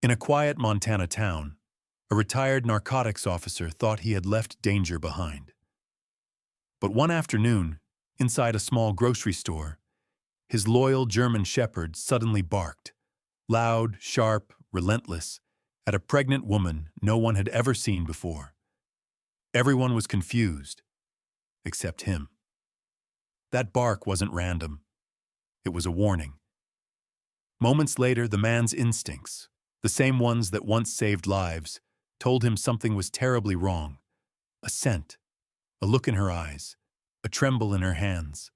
In a quiet Montana town, a retired narcotics officer thought he had left danger behind. But one afternoon, inside a small grocery store, his loyal German shepherd suddenly barked, loud, sharp, relentless, at a pregnant woman no one had ever seen before. Everyone was confused, except him. That bark wasn't random. It was a warning. Moments later, the man's instincts, the same ones that once saved lives, told him something was terribly wrong. A scent, a look in her eyes, a tremble in her hands.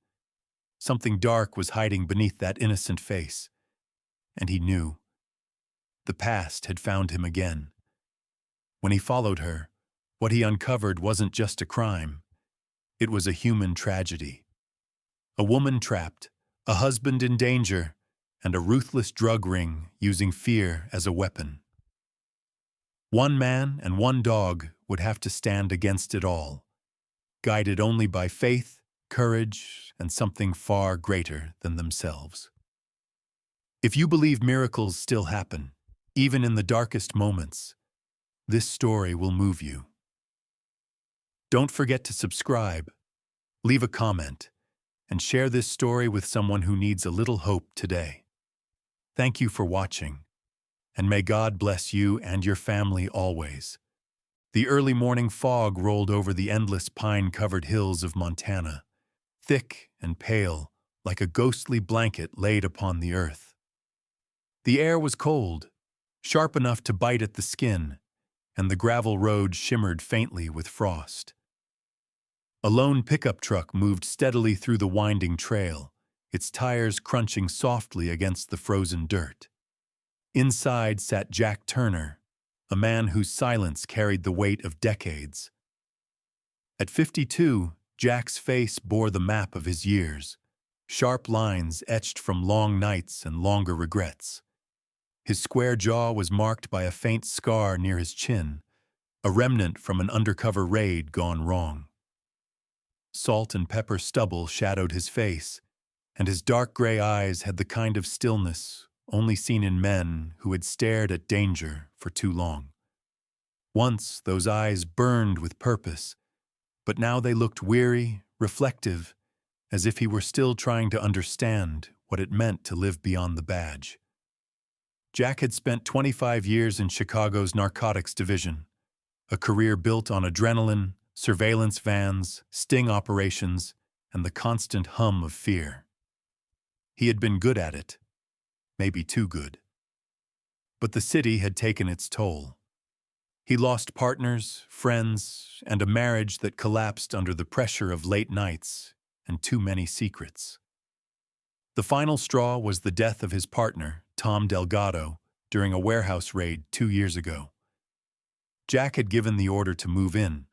Something dark was hiding beneath that innocent face. And he knew. The past had found him again. When he followed her, what he uncovered wasn't just a crime. It was a human tragedy. A woman trapped, a husband in danger, and a ruthless drug ring using fear as a weapon. One man and one dog would have to stand against it all, guided only by faith, courage, and something far greater than themselves. If you believe miracles still happen, even in the darkest moments, this story will move you. Don't forget to subscribe, leave a comment, and share this story with someone who needs a little hope today. Thank you for watching, and may God bless you and your family always. The early morning fog rolled over the endless pine-covered hills of Montana, thick and pale, like a ghostly blanket laid upon the earth. The air was cold, sharp enough to bite at the skin, and the gravel road shimmered faintly with frost. A lone pickup truck moved steadily through the winding trail, its tires crunching softly against the frozen dirt. Inside sat Jack Turner, a man whose silence carried the weight of decades. At 52, Jack's face bore the map of his years, sharp lines etched from long nights and longer regrets. His square jaw was marked by a faint scar near his chin, a remnant from an undercover raid gone wrong. Salt and pepper stubble shadowed his face, and his dark gray eyes had the kind of stillness only seen in men who had stared at danger for too long. Once those eyes burned with purpose, but now they looked weary, reflective, as if he were still trying to understand what it meant to live beyond the badge. Jack had spent 25 years in Chicago's narcotics division, a career built on adrenaline, surveillance vans, sting operations, and the constant hum of fear. He had been good at it, maybe too good. But the city had taken its toll. He lost partners, friends, and a marriage that collapsed under the pressure of late nights and too many secrets. The final straw was the death of his partner, Tom Delgado, during a warehouse raid 2 years ago. Jack had given the order to move in,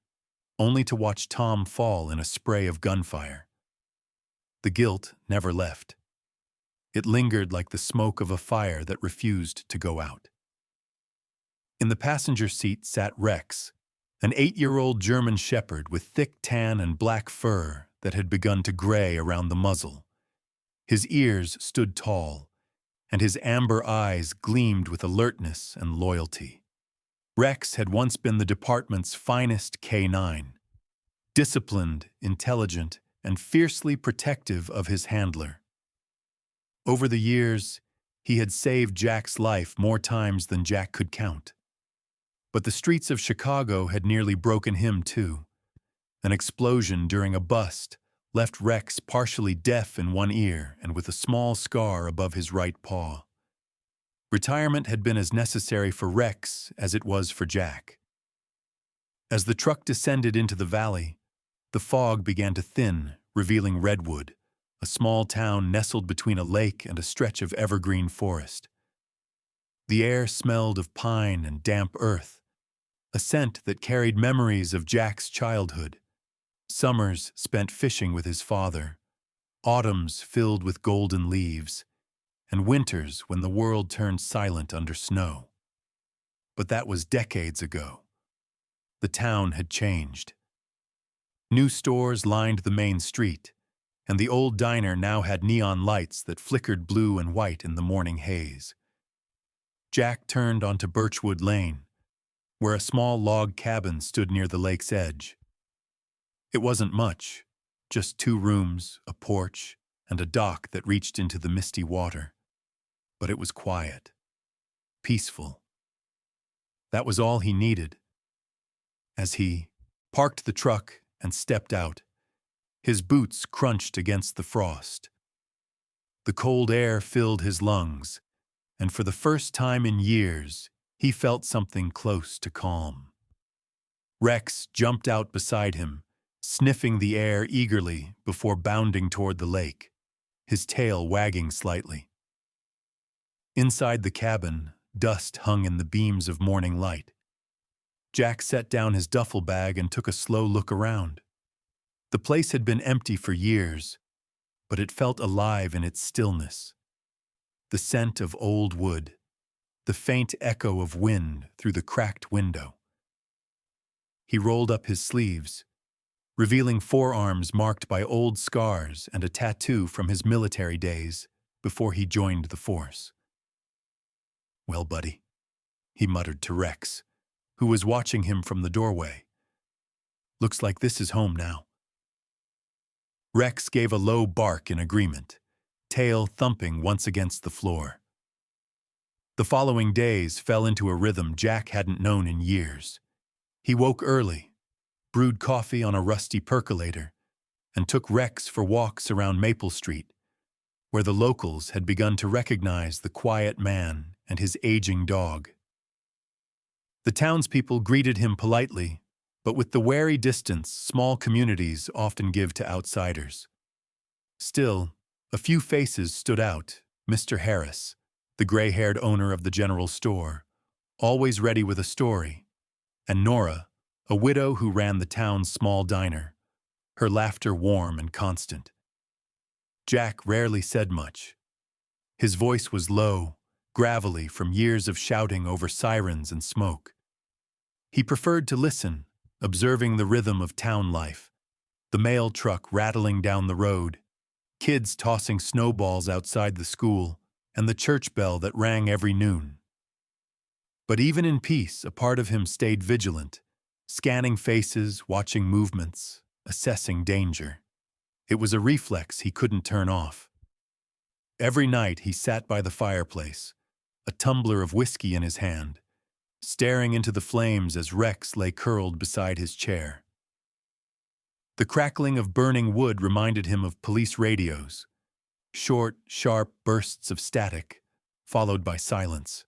only to watch Tom fall in a spray of gunfire. The guilt never left. It lingered like the smoke of a fire that refused to go out. In the passenger seat sat Rex, an 8-year-old German shepherd with thick tan and black fur that had begun to gray around the muzzle. His ears stood tall, and his amber eyes gleamed with alertness and loyalty. Rex had once been the department's finest K9, disciplined, intelligent, and fiercely protective of his handler. Over the years, he had saved Jack's life more times than Jack could count. But the streets of Chicago had nearly broken him too. An explosion during a bust left Rex partially deaf in one ear and with a small scar above his right paw. Retirement had been as necessary for Rex as it was for Jack. As the truck descended into the valley, the fog began to thin, revealing Redwood, a small town nestled between a lake and a stretch of evergreen forest. The air smelled of pine and damp earth, a scent that carried memories of Jack's childhood. Summers spent fishing with his father, autumns filled with golden leaves, and winters when the world turned silent under snow. But that was decades ago. The town had changed. New stores lined the main street, and the old diner now had neon lights that flickered blue and white in the morning haze. Jack turned onto Birchwood Lane, where a small log cabin stood near the lake's edge. It wasn't much, just 2 rooms, a porch, and a dock that reached into the misty water. But it was quiet, peaceful. That was all he needed. As he parked the truck and stepped out, his boots crunched against the frost. The cold air filled his lungs, and for the first time in years, he felt something close to calm. Rex jumped out beside him, sniffing the air eagerly before bounding toward the lake, his tail wagging slightly. Inside the cabin, dust hung in the beams of morning light. Jack set down his duffel bag and took a slow look around. The place had been empty for years, but it felt alive in its stillness. The scent of old wood, the faint echo of wind through the cracked window. He rolled up his sleeves, revealing forearms marked by old scars and a tattoo from his military days before he joined the force. "Well, buddy," he muttered to Rex, who was watching him from the doorway. "Looks like this is home now." Rex gave a low bark in agreement, tail thumping once against the floor. The following days fell into a rhythm Jack hadn't known in years. He woke early, brewed coffee on a rusty percolator, and took Rex for walks around Maple Street, where the locals had begun to recognize the quiet man and his aging dog. The townspeople greeted him politely, but with the wary distance small communities often give to outsiders. Still, a few faces stood out. Mr. Harris, the gray-haired owner of the general store, always ready with a story, and Nora, a widow who ran the town's small diner, her laughter warm and constant. Jack rarely said much. His voice was low, gravelly from years of shouting over sirens and smoke. He preferred to listen, observing the rhythm of town life, the mail truck rattling down the road, kids tossing snowballs outside the school, and the church bell that rang every noon. But even in peace, a part of him stayed vigilant, scanning faces, watching movements, assessing danger. It was a reflex he couldn't turn off. Every night he sat by the fireplace, a tumbler of whiskey in his hand, staring into the flames as Rex lay curled beside his chair. The crackling of burning wood reminded him of police radios, short, sharp bursts of static, followed by silence.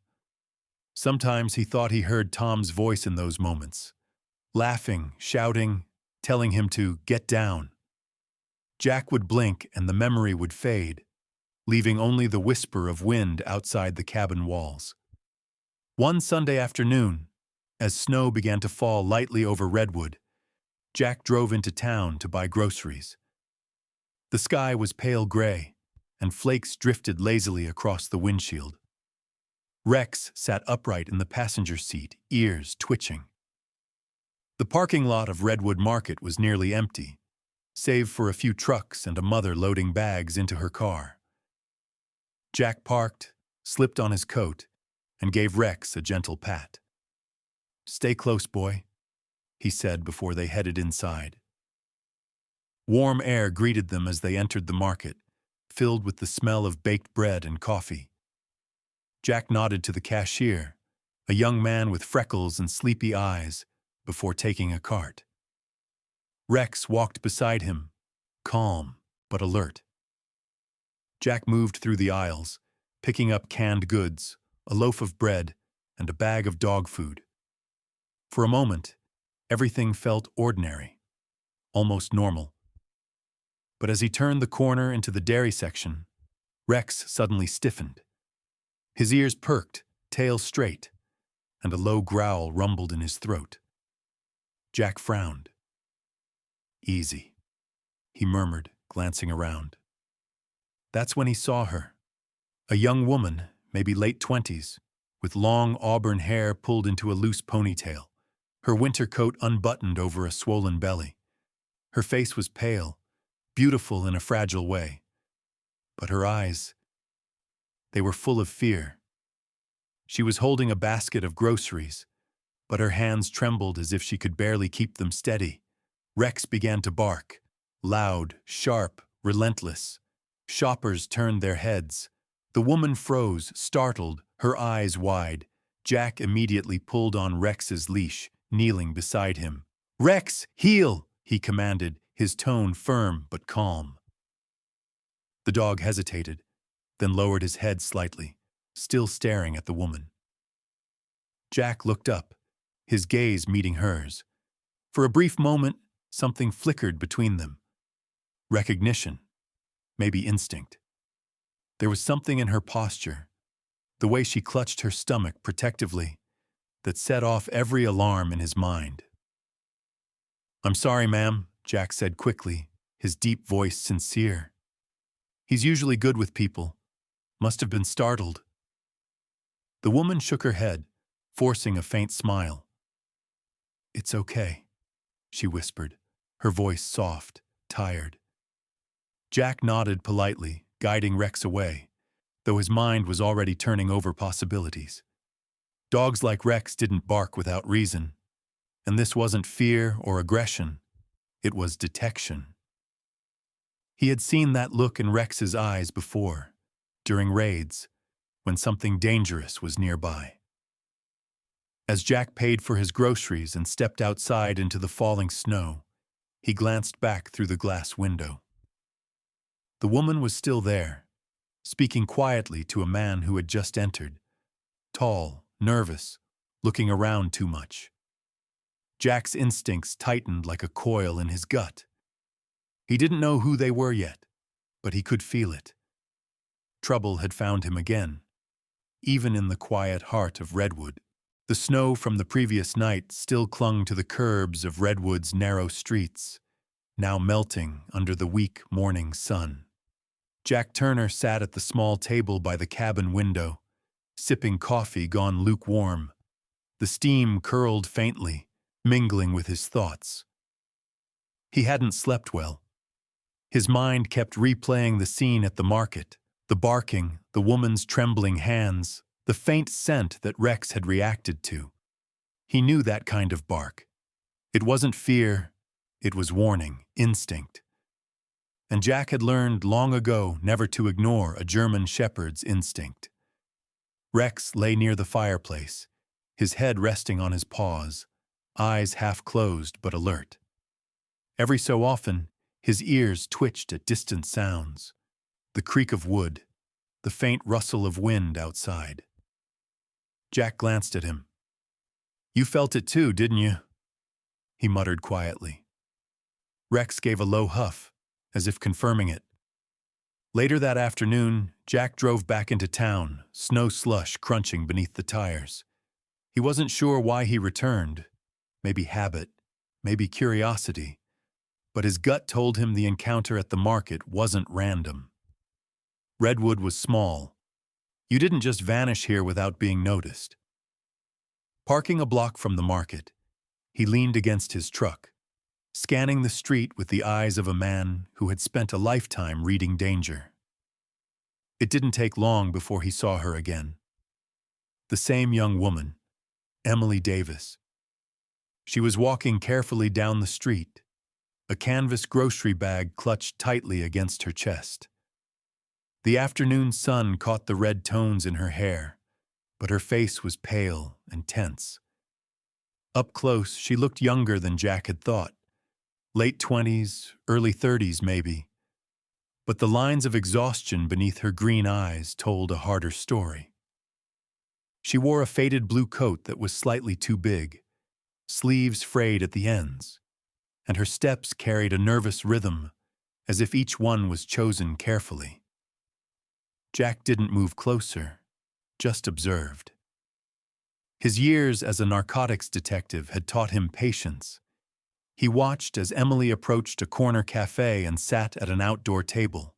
Sometimes he thought he heard Tom's voice in those moments, laughing, shouting, telling him to get down. Jack would blink and the memory would fade, leaving only the whisper of wind outside the cabin walls. One Sunday afternoon, as snow began to fall lightly over Redwood, Jack drove into town to buy groceries. The sky was pale gray, and flakes drifted lazily across the windshield. Rex sat upright in the passenger seat, ears twitching. The parking lot of Redwood Market was nearly empty, save for a few trucks and a mother loading bags into her car. Jack parked, slipped on his coat, and gave Rex a gentle pat. "Stay close, boy," he said before they headed inside. Warm air greeted them as they entered the market, filled with the smell of baked bread and coffee. Jack nodded to the cashier, a young man with freckles and sleepy eyes, before taking a cart. Rex walked beside him, calm but alert. Jack moved through the aisles, picking up canned goods, a loaf of bread, and a bag of dog food. For a moment, everything felt ordinary, almost normal. But as he turned the corner into the dairy section, Rex suddenly stiffened. His ears perked, tail straight, and a low growl rumbled in his throat. Jack frowned. "Easy," he murmured, glancing around. That's when he saw her. A young woman, maybe late 20s, with long auburn hair pulled into a loose ponytail, her winter coat unbuttoned over a swollen belly. Her face was pale, beautiful in a fragile way. But her eyes, they were full of fear. She was holding a basket of groceries, but her hands trembled as if she could barely keep them steady. Rex began to bark, loud, sharp, relentless. Shoppers turned their heads. The woman froze, startled, her eyes wide. Jack immediately pulled on Rex's leash, kneeling beside him. "Rex, heel!" he commanded, his tone firm but calm. The dog hesitated, then lowered his head slightly, still staring at the woman. Jack looked up, his gaze meeting hers. For a brief moment, something flickered between them. Recognition, maybe instinct. There was something in her posture, the way she clutched her stomach protectively, that set off every alarm in his mind. "I'm sorry, ma'am," Jack said quickly, his deep voice sincere. "He's usually good with people. Must have been startled." The woman shook her head, forcing a faint smile. "It's okay," she whispered, her voice soft, tired. Jack nodded politely, guiding Rex away, though his mind was already turning over possibilities. Dogs like Rex didn't bark without reason, and this wasn't fear or aggression, it was detection. He had seen that look in Rex's eyes before, during raids, when something dangerous was nearby. As Jack paid for his groceries and stepped outside into the falling snow, he glanced back through the glass window. The woman was still there, speaking quietly to a man who had just entered, tall, nervous, looking around too much. Jack's instincts tightened like a coil in his gut. He didn't know who they were yet, but he could feel it. Trouble had found him again, even in the quiet heart of Redwood. The snow from the previous night still clung to the curbs of Redwood's narrow streets, now melting under the weak morning sun. Jack Turner sat at the small table by the cabin window, sipping coffee gone lukewarm. The steam curled faintly, mingling with his thoughts. He hadn't slept well. His mind kept replaying the scene at the market, the barking, the woman's trembling hands, the faint scent that Rex had reacted to. He knew that kind of bark. It wasn't fear, it was warning, instinct. And Jack had learned long ago never to ignore a German shepherd's instinct. Rex lay near the fireplace, his head resting on his paws, eyes half closed but alert. Every so often, his ears twitched at distant sounds, the creak of wood, the faint rustle of wind outside. Jack glanced at him. "You felt it too, didn't you?" he muttered quietly. Rex gave a low huff, as if confirming it. Later that afternoon, Jack drove back into town, snow slush crunching beneath the tires. He wasn't sure why he returned, maybe habit, maybe curiosity, but his gut told him the encounter at the market wasn't random. Redwood was small. You didn't just vanish here without being noticed. Parking a block from the market, he leaned against his truck, scanning the street with the eyes of a man who had spent a lifetime reading danger. It didn't take long before he saw her again. The same young woman, Emily Davis. She was walking carefully down the street, a canvas grocery bag clutched tightly against her chest. The afternoon sun caught the red tones in her hair, but her face was pale and tense. Up close, she looked younger than Jack had thought. Late 20s, early 30s maybe. But the lines of exhaustion beneath her green eyes told a harder story. She wore a faded blue coat that was slightly too big, sleeves frayed at the ends, and her steps carried a nervous rhythm, as if each one was chosen carefully. Jack didn't move closer, just observed. His years as a narcotics detective had taught him patience. He watched as Emily approached a corner cafe and sat at an outdoor table,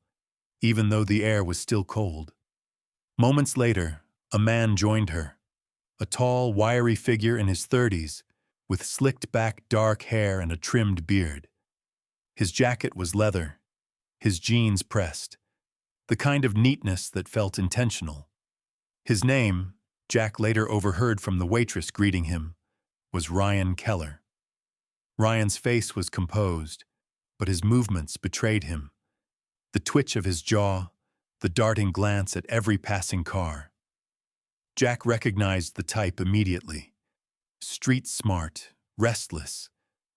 even though the air was still cold. Moments later, a man joined her, a tall, wiry figure in his 30s, with slicked-back dark hair and a trimmed beard. His jacket was leather, his jeans pressed, the kind of neatness that felt intentional. His name, Jack later overheard from the waitress greeting him, was Ryan Keller. Ryan's face was composed, but his movements betrayed him. The twitch of his jaw, the darting glance at every passing car. Jack recognized the type immediately. Street smart, restless,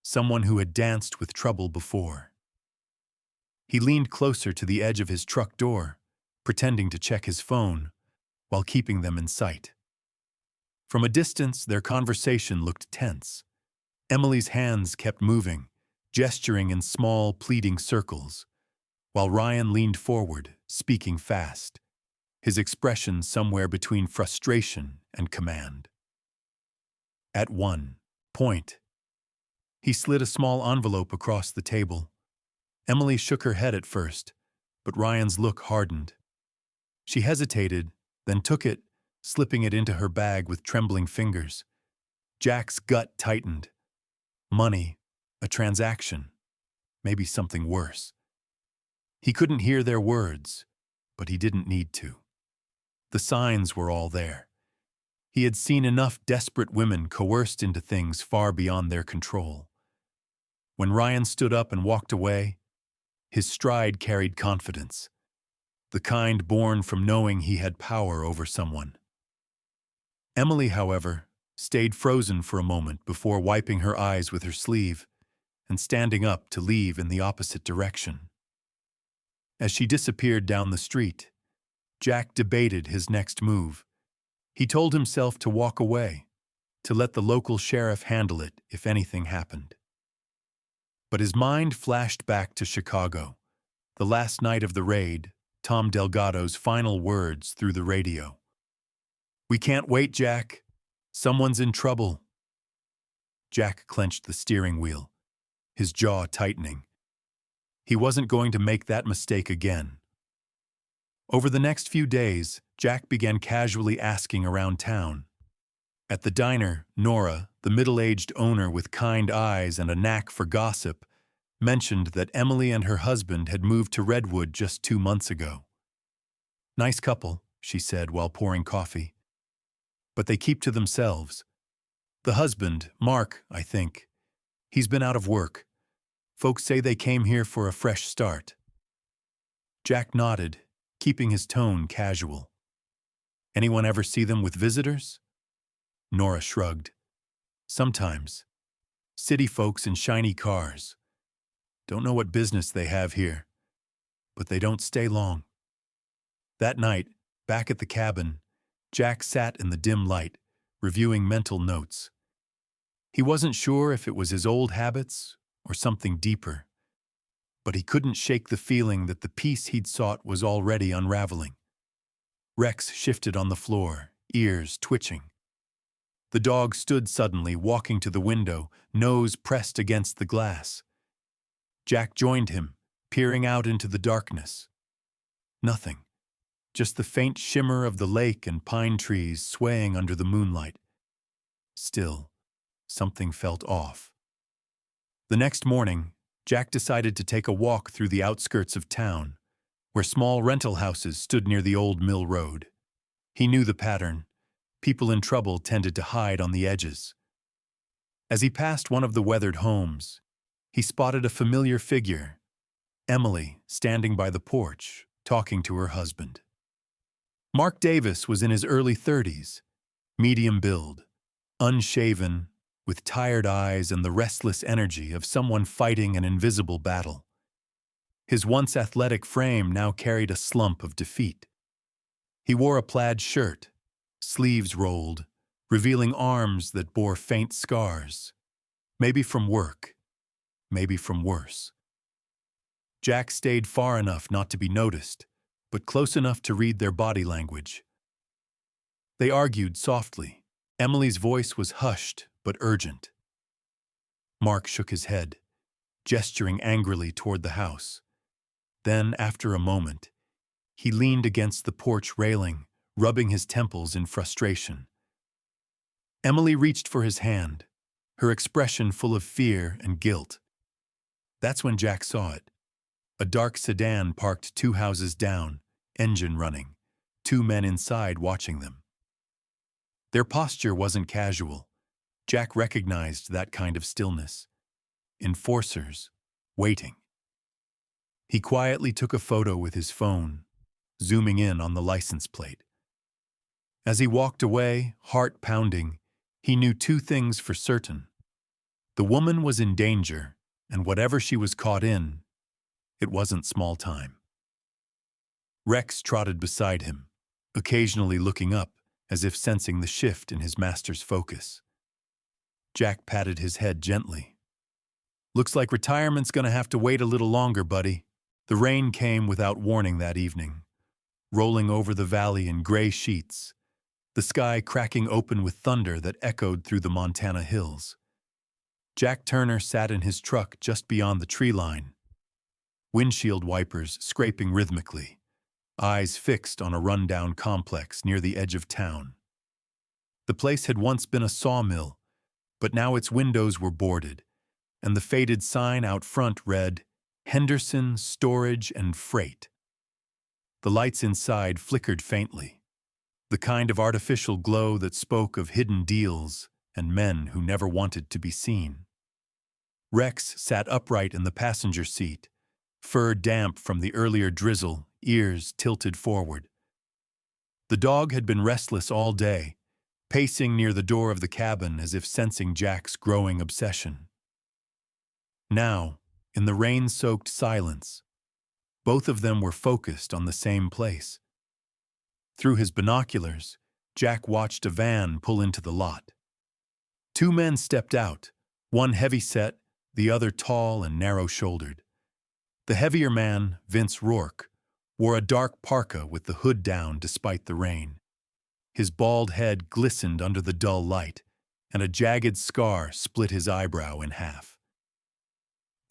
someone who had danced with trouble before. He leaned closer to the edge of his truck door, pretending to check his phone, while keeping them in sight. From a distance, their conversation looked tense. Emily's hands kept moving, gesturing in small, pleading circles, while Ryan leaned forward, speaking fast, his expression somewhere between frustration and command. At one point, he slid a small envelope across the table. Emily shook her head at first, but Ryan's look hardened. She hesitated, then took it, slipping it into her bag with trembling fingers. Jack's gut tightened. Money, a transaction, maybe something worse. He couldn't hear their words, but he didn't need to. The signs were all there. He had seen enough desperate women coerced into things far beyond their control. When Ryan stood up and walked away, his stride carried confidence, the kind born from knowing he had power over someone. Emily, however, stayed frozen for a moment before wiping her eyes with her sleeve and standing up to leave in the opposite direction. As she disappeared down the street, Jack debated his next move. He told himself to walk away, to let the local sheriff handle it if anything happened. But his mind flashed back to Chicago, the last night of the raid, Tom Delgado's final words through the radio. "We can't wait, Jack. Someone's in trouble." Jack clenched the steering wheel, his jaw tightening. He wasn't going to make that mistake again. Over the next few days, Jack began casually asking around town. At the diner, Nora, the middle-aged owner with kind eyes and a knack for gossip, mentioned that Emily and her husband had moved to Redwood just 2 months ago. "Nice couple," she said while pouring coffee. "But they keep to themselves. The husband, Mark, I think. He's been out of work. Folks say they came here for a fresh start." Jack nodded, keeping his tone casual. "Anyone ever see them with visitors?" Nora shrugged. "Sometimes. City folks in shiny cars. Don't know what business they have here, but they don't stay long." That night, back at the cabin, Jack sat in the dim light, reviewing mental notes. He wasn't sure if it was his old habits or something deeper, but he couldn't shake the feeling that the peace he'd sought was already unraveling. Rex shifted on the floor, ears twitching. The dog stood suddenly, walking to the window, nose pressed against the glass. Jack joined him, peering out into the darkness. Nothing, just the faint shimmer of the lake and pine trees swaying under the moonlight. Still, something felt off. The next morning, Jack decided to take a walk through the outskirts of town, where small rental houses stood near the old mill road. He knew the pattern. People in trouble tended to hide on the edges. As he passed one of the weathered homes, he spotted a familiar figure, Emily, standing by the porch, talking to her husband. Mark Davis was in his early 30s, medium build, unshaven, with tired eyes and the restless energy of someone fighting an invisible battle. His once athletic frame now carried a slump of defeat. He wore a plaid shirt, sleeves rolled, revealing arms that bore faint scars, maybe from work, maybe from worse. Jack stayed far enough not to be noticed, but close enough to read their body language. They argued softly. Emily's voice was hushed but urgent. Mark shook his head, gesturing angrily toward the house. Then, after a moment, he leaned against the porch railing, rubbing his temples in frustration. Emily reached for his hand, her expression full of fear and guilt. That's when Jack saw it. A dark sedan parked 2 houses down, engine running, 2 men inside watching them. Their posture wasn't casual. Jack recognized that kind of stillness. Enforcers, waiting. He quietly took a photo with his phone, zooming in on the license plate. As he walked away, heart pounding, he knew two things for certain. The woman was in danger, and whatever she was caught in, it wasn't small time. Rex trotted beside him, occasionally looking up as if sensing the shift in his master's focus. Jack patted his head gently. "Looks like retirement's gonna have to wait a little longer, buddy." The rain came without warning that evening, rolling over the valley in gray sheets, the sky cracking open with thunder that echoed through the Montana hills. Jack Turner sat in his truck just beyond the tree line, windshield wipers scraping rhythmically, eyes fixed on a rundown complex near the edge of town. The place had once been a sawmill, but now its windows were boarded, and the faded sign out front read, "Henderson Storage and Freight." The lights inside flickered faintly, the kind of artificial glow that spoke of hidden deals and men who never wanted to be seen. Rex sat upright in the passenger seat, fur damp from the earlier drizzle, ears tilted forward. The dog had been restless all day, pacing near the door of the cabin as if sensing Jack's growing obsession. Now, in the rain-soaked silence, both of them were focused on the same place. Through his binoculars, Jack watched a van pull into the lot. Two men stepped out, one heavy-set, the other tall and narrow-shouldered. The heavier man, Vince Rourke, wore a dark parka with the hood down despite the rain. His bald head glistened under the dull light, and a jagged scar split his eyebrow in half.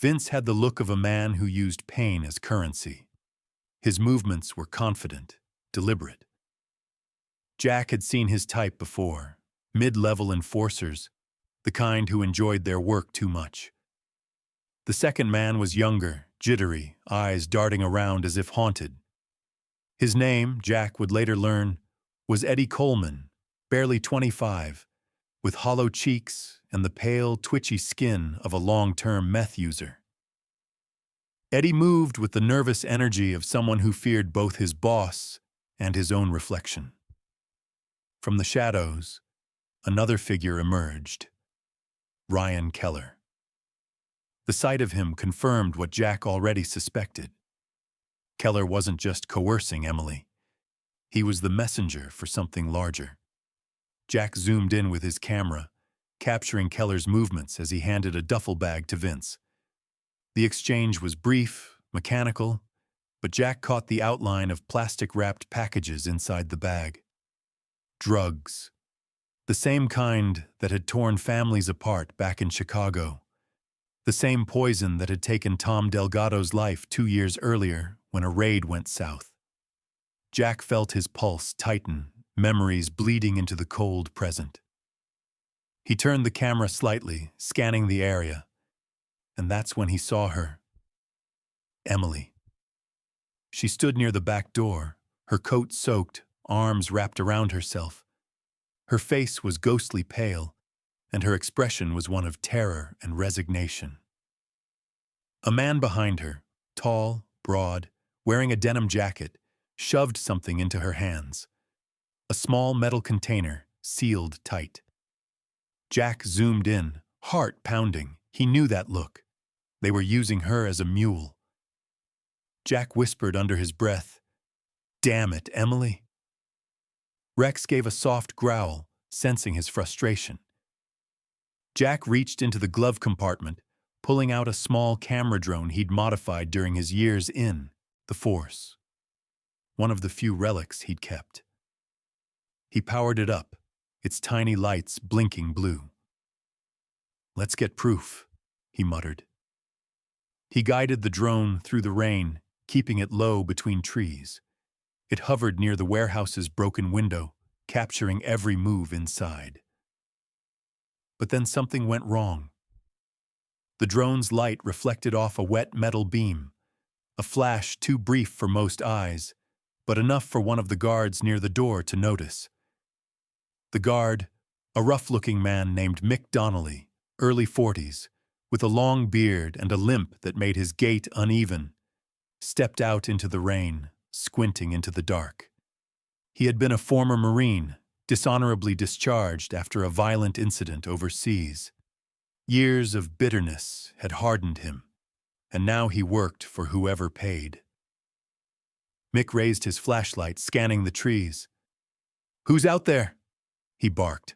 Vince had the look of a man who used pain as currency. His movements were confident, deliberate. Jack had seen his type before, mid-level enforcers, the kind who enjoyed their work too much. The second man was younger, jittery, eyes darting around as if haunted. His name, Jack would later learn, was Eddie Coleman, barely 25, with hollow cheeks and the pale, twitchy skin of a long-term meth user. Eddie moved with the nervous energy of someone who feared both his boss and his own reflection. From the shadows, another figure emerged, Ryan Keller. The sight of him confirmed what Jack already suspected. Keller wasn't just coercing Emily. He was the messenger for something larger. Jack zoomed in with his camera, capturing Keller's movements as he handed a duffel bag to Vince. The exchange was brief, mechanical, but Jack caught the outline of plastic-wrapped packages inside the bag. Drugs. The same kind that had torn families apart back in Chicago. The same poison that had taken Tom Delgado's life 2 years earlier when a raid went south. Jack felt his pulse tighten, memories bleeding into the cold present. He turned the camera slightly, scanning the area, and that's when he saw her. Emily. She stood near the back door, her coat soaked, arms wrapped around herself. Her face was ghostly pale, and her expression was one of terror and resignation. A man behind her, tall, broad, wearing a denim jacket, shoved something into her hands. A small metal container, sealed tight. Jack zoomed in, heart pounding. He knew that look. They were using her as a mule. Jack whispered under his breath, "Damn it, Emily." Rex gave a soft growl, sensing his frustration. Jack reached into the glove compartment, pulling out a small camera drone he'd modified during his years in the Force. One of the few relics he'd kept. He powered it up, its tiny lights blinking blue. "Let's get proof," he muttered. He guided the drone through the rain, keeping it low between trees. It hovered near the warehouse's broken window, capturing every move inside. But then something went wrong. The drone's light reflected off a wet metal beam, a flash too brief for most eyes, but enough for one of the guards near the door to notice. The guard, a rough-looking man named Mick Donnelly, early 40s, with a long beard and a limp that made his gait uneven, stepped out into the rain, squinting into the dark. He had been a former Marine, dishonorably discharged after a violent incident overseas. Years of bitterness had hardened him, and now he worked for whoever paid. Mick raised his flashlight, scanning the trees. "Who's out there?" he barked.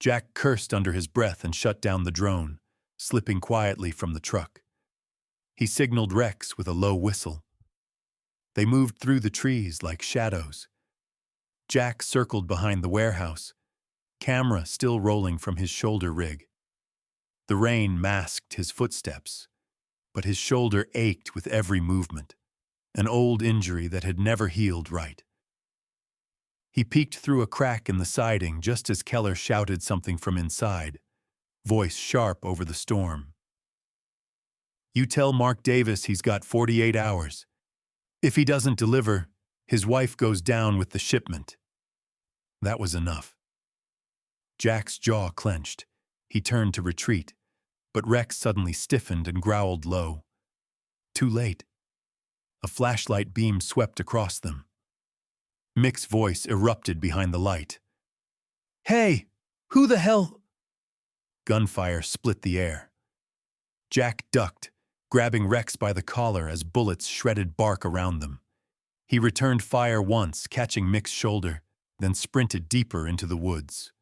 Jack cursed under his breath and shut down the drone, slipping quietly from the truck. He signaled Rex with a low whistle. They moved through the trees like shadows. Jack circled behind the warehouse, camera still rolling from his shoulder rig. The rain masked his footsteps, but his shoulder ached with every movement, an old injury that had never healed right. He peeked through a crack in the siding just as Keller shouted something from inside, voice sharp over the storm. "You tell Mark Davis he's got 48 hours. If he doesn't deliver, his wife goes down with the shipment." That was enough. Jack's jaw clenched. He turned to retreat, but Rex suddenly stiffened and growled low. Too late. A flashlight beam swept across them. Mick's voice erupted behind the light. "Hey, who the hell?" Gunfire split the air. Jack ducked, grabbing Rex by the collar as bullets shredded bark around them. He returned fire once, catching Mick's shoulder, then sprinted deeper into the woods.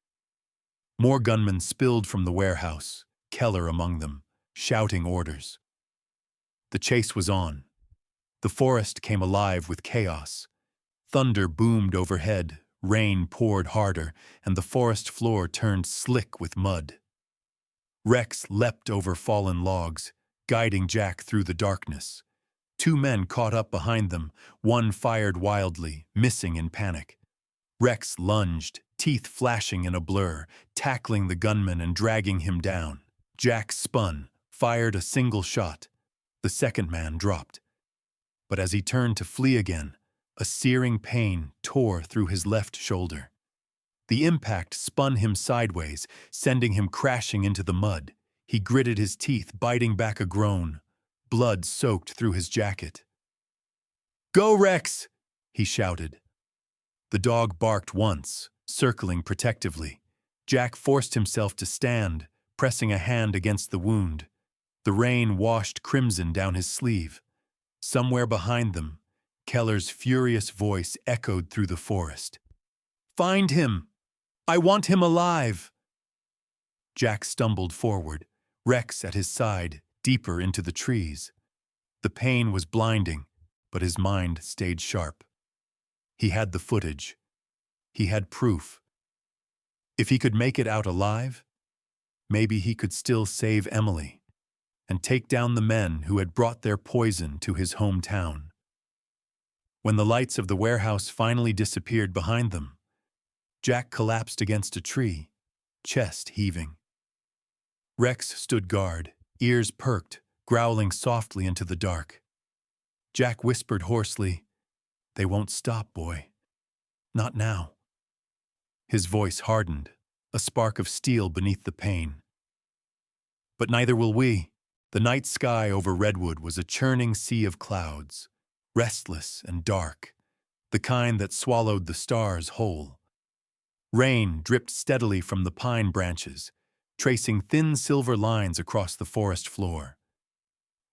More gunmen spilled from the warehouse, Keller among them, shouting orders. The chase was on. The forest came alive with chaos. Thunder boomed overhead, rain poured harder, and the forest floor turned slick with mud. Rex leapt over fallen logs, guiding Jack through the darkness. Two men caught up behind them, one fired wildly, missing in panic. Rex lunged, teeth flashing in a blur, tackling the gunman and dragging him down. Jack spun, fired a single shot. The second man dropped. But as he turned to flee again, a searing pain tore through his left shoulder. The impact spun him sideways, sending him crashing into the mud. He gritted his teeth, biting back a groan. Blood soaked through his jacket. "Go, Rex!" he shouted. The dog barked once, circling protectively. Jack forced himself to stand, pressing a hand against the wound. The rain washed crimson down his sleeve. Somewhere behind them, Keller's furious voice echoed through the forest. "Find him! I want him alive!" Jack stumbled forward, Rex at his side, deeper into the trees. The pain was blinding, but his mind stayed sharp. He had the footage. He had proof. If he could make it out alive, maybe he could still save Emily and take down the men who had brought their poison to his hometown. When the lights of the warehouse finally disappeared behind them, Jack collapsed against a tree, chest heaving. Rex stood guard, ears perked, growling softly into the dark. Jack whispered hoarsely, "They won't stop, boy. Not now." His voice hardened, a spark of steel beneath the pain. But neither will we. The night sky over Redwood was a churning sea of clouds, restless and dark, the kind that swallowed the stars whole. Rain dripped steadily from the pine branches, tracing thin silver lines across the forest floor.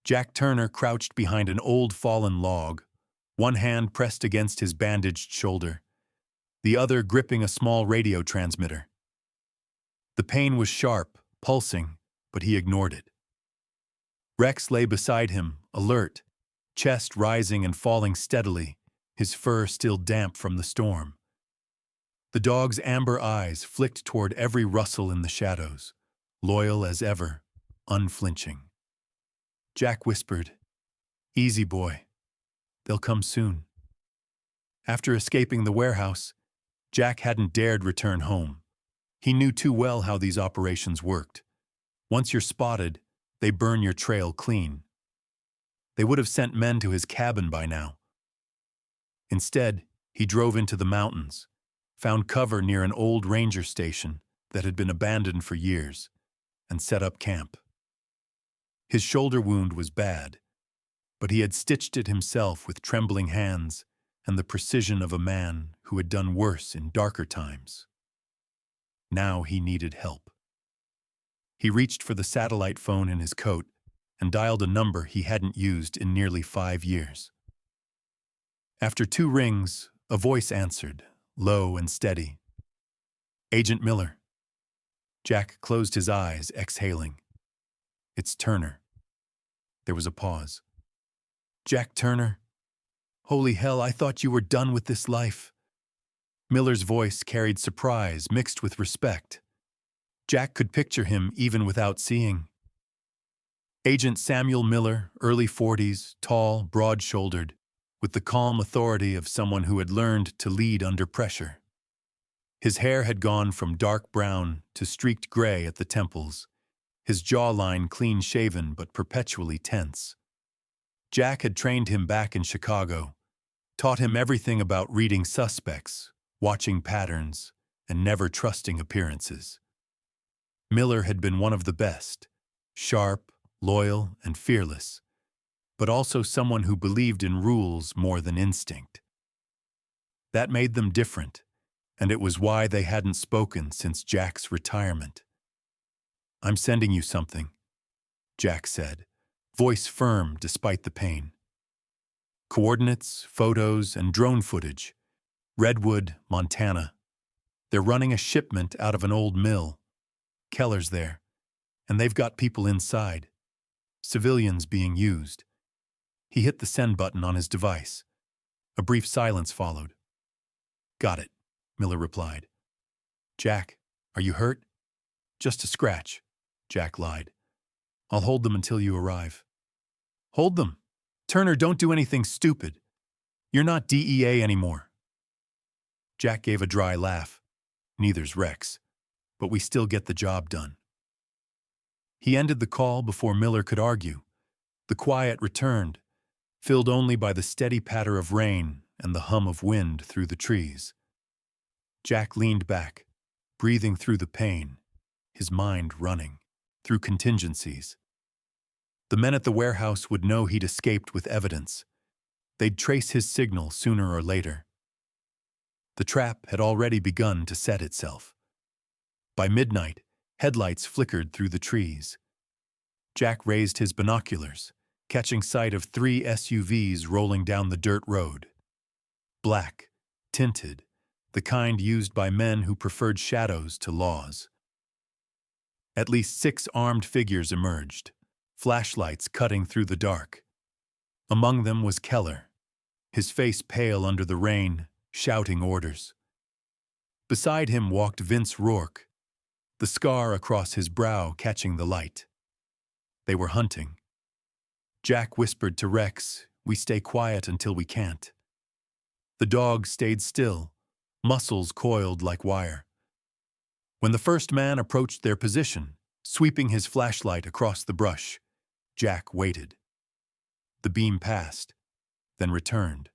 Jack Turner crouched behind an old fallen log, one hand pressed against his bandaged shoulder, the other gripping a small radio transmitter. The pain was sharp, pulsing, but he ignored it. Rex lay beside him, alert, chest rising and falling steadily, his fur still damp from the storm. The dog's amber eyes flicked toward every rustle in the shadows, loyal as ever, unflinching. Jack whispered, "Easy, boy. They'll come soon." After escaping the warehouse, Jack hadn't dared return home. He knew too well how these operations worked. Once you're spotted, they burn your trail clean. They would have sent men to his cabin by now. Instead, he drove into the mountains, found cover near an old ranger station that had been abandoned for years, and set up camp. His shoulder wound was bad, but he had stitched it himself with trembling hands and the precision of a man who had done worse in darker times. Now he needed help. He reached for the satellite phone in his coat and dialed a number he hadn't used in nearly 5 years. After 2 rings, a voice answered, low and steady. "Agent Miller." Jack closed his eyes, exhaling. "It's Turner." There was a pause. "Jack Turner? Holy hell, I thought you were done with this life." Miller's voice carried surprise mixed with respect. Jack could picture him even without seeing. Agent Samuel Miller, early 40s, tall, broad-shouldered, with the calm authority of someone who had learned to lead under pressure. His hair had gone from dark brown to streaked gray at the temples, his jawline clean-shaven but perpetually tense. Jack had trained him back in Chicago, taught him everything about reading suspects, watching patterns, and never trusting appearances. Miller had been one of the best, sharp, loyal, and fearless, but also someone who believed in rules more than instinct. That made them different, and it was why they hadn't spoken since Jack's retirement. "I'm sending you something," Jack said, voice firm despite the pain. "Coordinates, photos, and drone footage. Redwood, Montana. They're running a shipment out of an old mill. Keller's there, and they've got people inside. Civilians being used." He hit the send button on his device. A brief silence followed. "Got it," Miller replied. "Jack, are you hurt?" "Just a scratch," Jack lied. "I'll hold them until you arrive." "Hold them? Turner, don't do anything stupid. You're not DEA anymore." Jack gave a dry laugh. "Neither's Rex, but we still get the job done." He ended the call before Miller could argue. The quiet returned, filled only by the steady patter of rain and the hum of wind through the trees. Jack leaned back, breathing through the pain, his mind running through contingencies. The men at the warehouse would know he'd escaped with evidence. They'd trace his signal sooner or later. The trap had already begun to set itself. By midnight, headlights flickered through the trees. Jack raised his binoculars, catching sight of 3 SUVs rolling down the dirt road. Black, tinted, the kind used by men who preferred shadows to laws. At least 6 armed figures emerged, flashlights cutting through the dark. Among them was Keller, his face pale under the rain, shouting orders. Beside him walked Vince Rourke, the scar across his brow catching the light. They were hunting. Jack whispered to Rex, "We stay quiet until we can't." The dog stayed still, muscles coiled like wire. When the first man approached their position, sweeping his flashlight across the brush, Jack waited. The beam passed, then returned.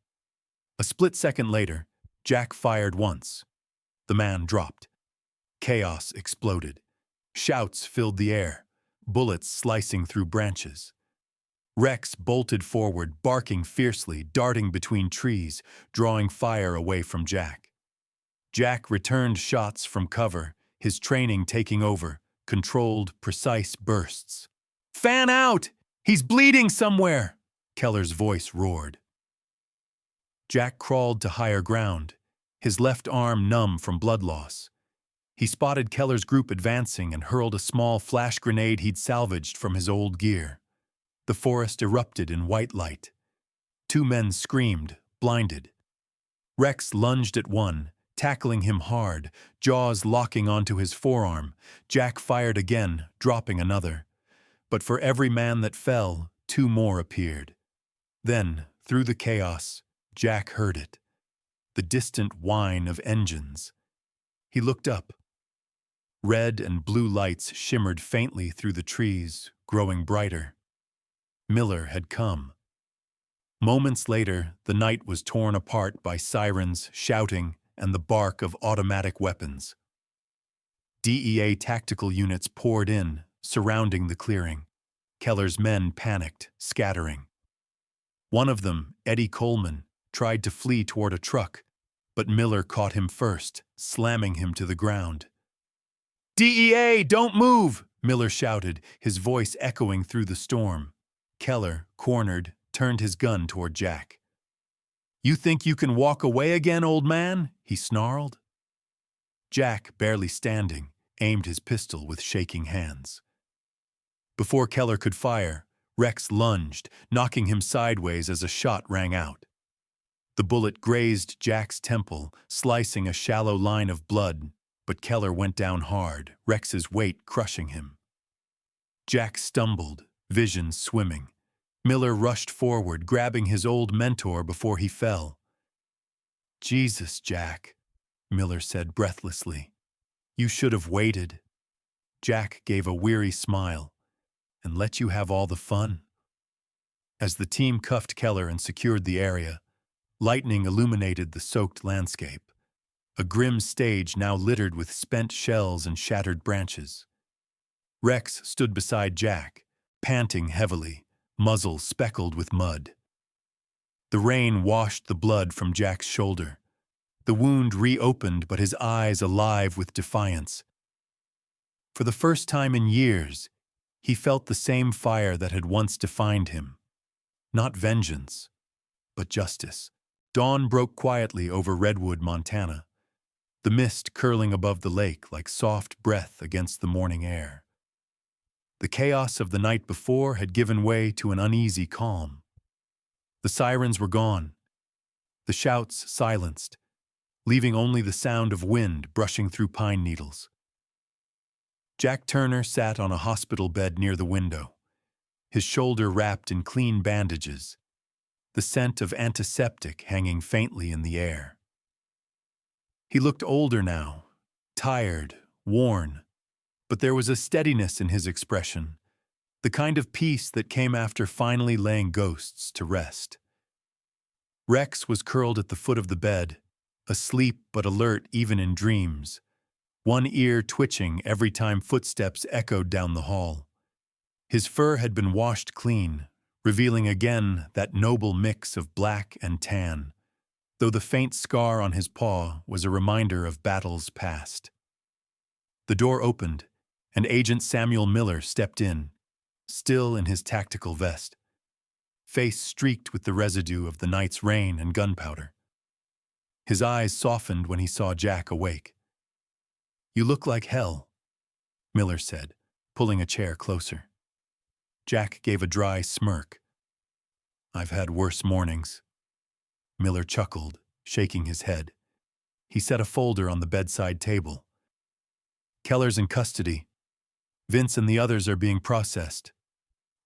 A split second later, Jack fired once. The man dropped. Chaos exploded. Shouts filled the air, bullets slicing through branches. Rex bolted forward, barking fiercely, darting between trees, drawing fire away from Jack. Jack returned shots from cover, his training taking over, controlled, precise bursts. "Fan out! He's bleeding somewhere!" Keller's voice roared. Jack crawled to higher ground, his left arm numb from blood loss. He spotted Keller's group advancing and hurled a small flash grenade he'd salvaged from his old gear. The forest erupted in white light. 2 men screamed, blinded. Rex lunged at one, tackling him hard, jaws locking onto his forearm. Jack fired again, dropping another. But for every man that fell, 2 more appeared. Then, through the chaos, Jack heard it. The distant whine of engines. He looked up. Red and blue lights shimmered faintly through the trees, growing brighter. Miller had come. Moments later, the night was torn apart by sirens, shouting, and the bark of automatic weapons. DEA tactical units poured in, surrounding the clearing. Keller's men panicked, scattering. One of them, Eddie Coleman, tried to flee toward a truck, but Miller caught him first, slamming him to the ground. "DEA, don't move!" Miller shouted, his voice echoing through the storm. Keller, cornered, turned his gun toward Jack. "You think you can walk away again, old man?" he snarled. Jack, barely standing, aimed his pistol with shaking hands. Before Keller could fire, Rex lunged, knocking him sideways as a shot rang out. The bullet grazed Jack's temple, slicing a shallow line of blood, but Keller went down hard, Rex's weight crushing him. Jack stumbled, vision swimming. Miller rushed forward, grabbing his old mentor before he fell. "Jesus, Jack," Miller said breathlessly. "You should have waited." Jack gave a weary smile. "And let you have all the fun." As the team cuffed Keller and secured the area, lightning illuminated the soaked landscape, a grim stage now littered with spent shells and shattered branches. Rex stood beside Jack, panting heavily, muzzle speckled with mud. The rain washed the blood from Jack's shoulder. The wound reopened, but his eyes alive with defiance. For the first time in years, he felt the same fire that had once defined him. Not vengeance, but justice. Dawn broke quietly over Redwood, Montana, the mist curling above the lake like soft breath against the morning air. The chaos of the night before had given way to an uneasy calm. The sirens were gone, the shouts silenced, leaving only the sound of wind brushing through pine needles. Jack Turner sat on a hospital bed near the window, his shoulder wrapped in clean bandages, the scent of antiseptic hanging faintly in the air. He looked older now, tired, worn, but there was a steadiness in his expression, the kind of peace that came after finally laying ghosts to rest. Rex was curled at the foot of the bed, asleep but alert even in dreams, one ear twitching every time footsteps echoed down the hall. His fur had been washed clean, revealing again that noble mix of black and tan, though the faint scar on his paw was a reminder of battles past. The door opened, and Agent Samuel Miller stepped in, still in his tactical vest, face streaked with the residue of the night's rain and gunpowder. His eyes softened when he saw Jack awake. "You look like hell," Miller said, pulling a chair closer. Jack gave a dry smirk. "I've had worse mornings." Miller chuckled, shaking his head. He set a folder on the bedside table. "Keller's in custody. Vince and the others are being processed.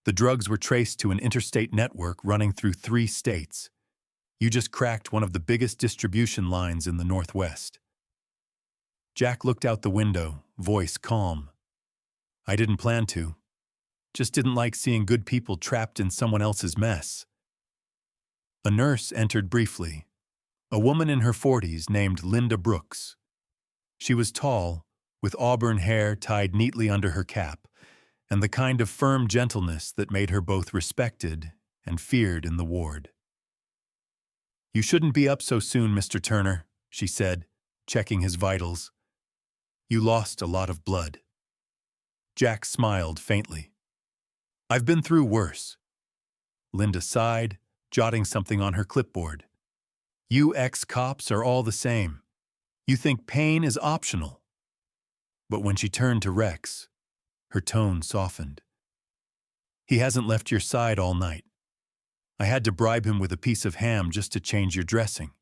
The drugs were traced to an interstate network running through 3 states. You just cracked one of the biggest distribution lines in the Northwest." Jack looked out the window, voice calm. "I didn't plan to. Just didn't like seeing good people trapped in someone else's mess." A nurse entered briefly, a woman in her 40s named Linda Brooks. She was tall, with auburn hair tied neatly under her cap, and the kind of firm gentleness that made her both respected and feared in the ward. "You shouldn't be up so soon, Mr. Turner," she said, checking his vitals. "You lost a lot of blood." Jack smiled faintly. "I've been through worse." Linda sighed, jotting something on her clipboard. "You ex-cops are all the same. You think pain is optional." But when she turned to Rex, her tone softened. "He hasn't left your side all night. I had to bribe him with a piece of ham just to change your dressing."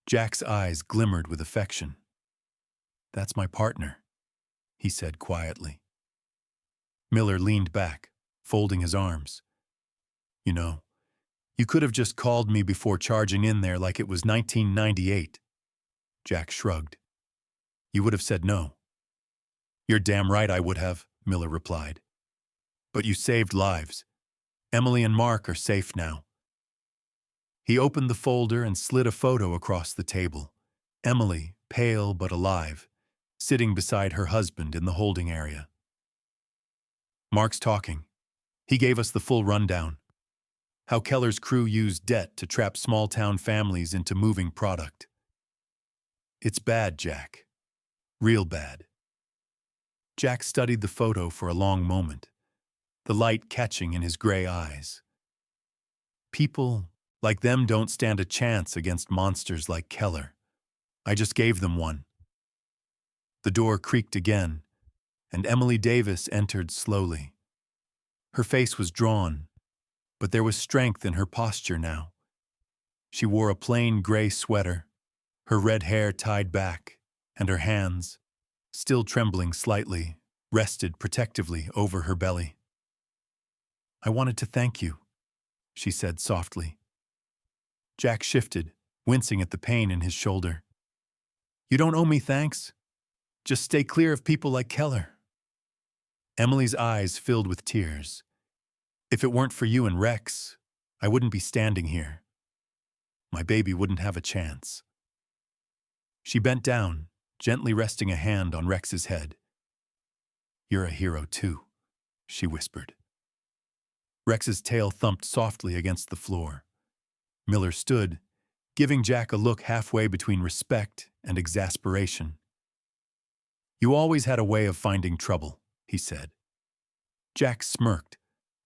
Jack's eyes glimmered with affection. "That's my partner," he said quietly. Miller leaned back, folding his arms. "You know, you could have just called me before charging in there like it was 1998. Jack shrugged. "You would have said no." "You're damn right I would have," Miller replied. "But you saved lives. Emily and Mark are safe now." He opened the folder and slid a photo across the table. Emily, pale but alive, sitting beside her husband in the holding area. Mark's talking. He gave us the full rundown. How Keller's crew used debt to trap small-town families into moving product. It's bad, Jack. Real bad. Jack studied the photo for a long moment, the light catching in his gray eyes. People like them don't stand a chance against monsters like Keller. I just gave them one. The door creaked again, and Emily Davis entered slowly. Her face was drawn, but there was strength in her posture now. She wore a plain gray sweater, her red hair tied back, and her hands, still trembling slightly, rested protectively over her belly. I wanted to thank you, she said softly. Jack shifted, wincing at the pain in his shoulder. You don't owe me thanks. Just stay clear of people like Keller. Emily's eyes filled with tears. If it weren't for you and Rex, I wouldn't be standing here. My baby wouldn't have a chance. She bent down, gently resting a hand on Rex's head. You're a hero too, she whispered. Rex's tail thumped softly against the floor. Miller stood, giving Jack a look halfway between respect and exasperation. You always had a way of finding trouble, he said. Jack smirked.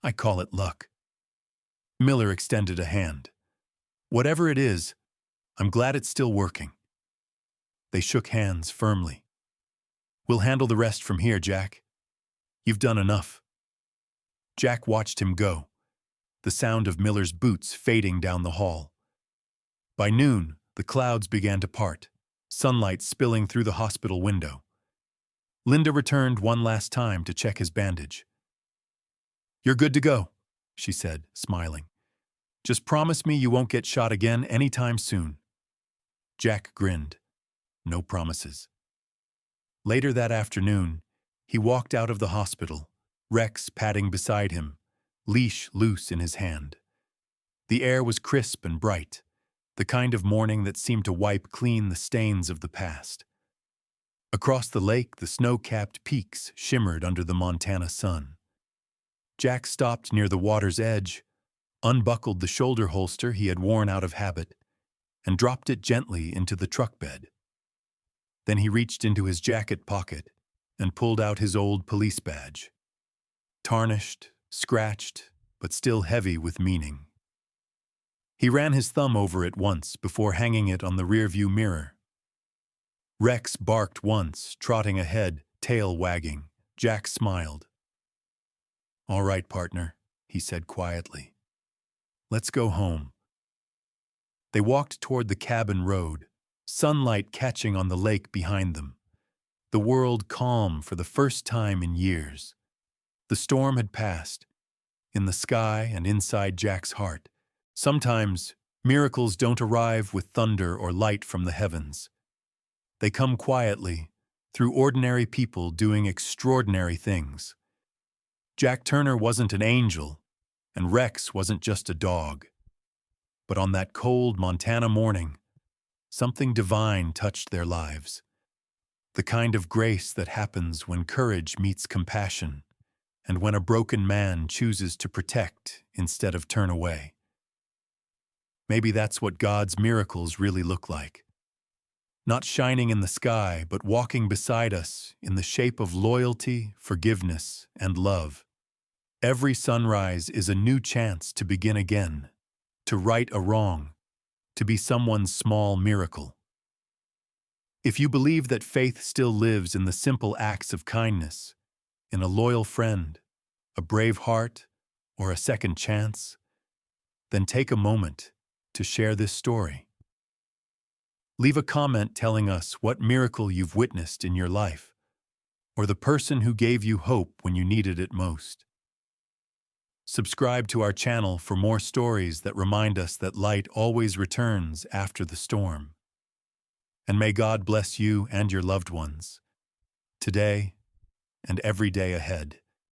I call it luck. Miller extended a hand. Whatever it is, I'm glad it's still working. They shook hands firmly. We'll handle the rest from here, Jack. You've done enough. Jack watched him go, the sound of Miller's boots fading down the hall. By noon, the clouds began to part, sunlight spilling through the hospital window. Linda returned one last time to check his bandage. You're good to go, she said, smiling. Just promise me you won't get shot again anytime soon. Jack grinned. No promises. Later that afternoon, he walked out of the hospital, Rex padding beside him, leash loose in his hand. The air was crisp and bright, the kind of morning that seemed to wipe clean the stains of the past. Across the lake, the snow-capped peaks shimmered under the Montana sun. Jack stopped near the water's edge, unbuckled the shoulder holster he had worn out of habit, and dropped it gently into the truck bed. Then he reached into his jacket pocket and pulled out his old police badge. Tarnished, scratched, but still heavy with meaning. He ran his thumb over it once before hanging it on the rearview mirror. Rex barked once, trotting ahead, tail wagging. Jack smiled. All right, partner, he said quietly. Let's go home. They walked toward the cabin road, sunlight catching on the lake behind them. The world calm for the first time in years. The storm had passed. In the sky and inside Jack's heart. Sometimes, miracles don't arrive with thunder or light from the heavens. They come quietly, through ordinary people doing extraordinary things. Jack Turner wasn't an angel, and Rex wasn't just a dog. But on that cold Montana morning, something divine touched their lives. The kind of grace that happens when courage meets compassion, and when a broken man chooses to protect instead of turn away. Maybe that's what God's miracles really look like. Not shining in the sky, but walking beside us in the shape of loyalty, forgiveness, and love. Every sunrise is a new chance to begin again, to right a wrong, to be someone's small miracle. If you believe that faith still lives in the simple acts of kindness, in a loyal friend, a brave heart, or a second chance, then take a moment to share this story. Leave a comment telling us what miracle you've witnessed in your life, or the person who gave you hope when you needed it most. Subscribe to our channel for more stories that remind us that light always returns after the storm. And may God bless you and your loved ones, today and every day ahead.